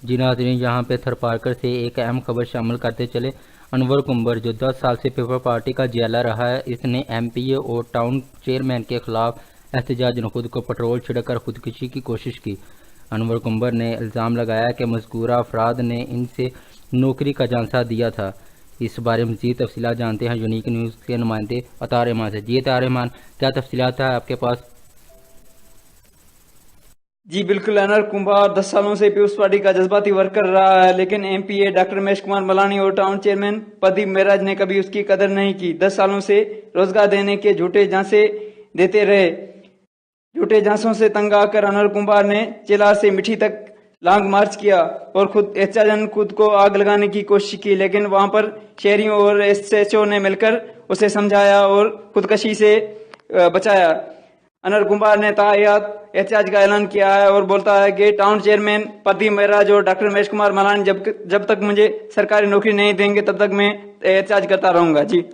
जी नाज़रीन, यहाँ पे थरपारकर से एक अहम खबर शामिल करते चले। अनवर कुंबर जो 10 साल से पीपल पार्टी का जेला रहा है, इसने एमपीए और टाउन चेयरमैन के खिलाफ एहतजाज खुद को पेट्रोल छिड़ककर खुदकुशी की कोशिश की। अनवर कुंबर ने इल्ज़ाम लगाया कि मज़कूरा अफराद ने इनसे नौकरी का झांसा दिया था। इस बारे में मज़ीद तफसीलात जानते हैं यूनिक न्यूज़ के नुमाइंदे अतार रहमान से। जी अतार रहमान, क्या तफसीलात है आपके पास? जी बिल्कुल, अनवर कुंभार 10 सालों से पीपल्स पार्टी का जज्बाती वर्कर रहा है, लेकिन एमपीए डॉक्टर रमेश कुमार मलानी और टाउन चेयरमैन प्रदीप मेहराज ने कभी उसकी कदर नहीं की। 10 सालों से रोजगार देने के झूठे झांसे देते रहे। झूठे झांसों से तंग आकर अनवर कुंभार ने चेलार से मिठी तक लॉन्ग मार्च किया और खुद को आग लगाने की कोशिश की, लेकिन वहां पर शहरियों और एसएचओ ने मिलकर उसे समझाया और खुदकशी से बचाया। अनवर कुंभार ने तायात एहतजाज का ऐलान किया है और बोलता है कि टाउन चेयरमैन प्रदीप मेहराज और डॉक्टर रमेश कुमार मलानी जब तक मुझे सरकारी नौकरी नहीं देंगे तब तक मैं एहतजाज करता रहूंगा। जी।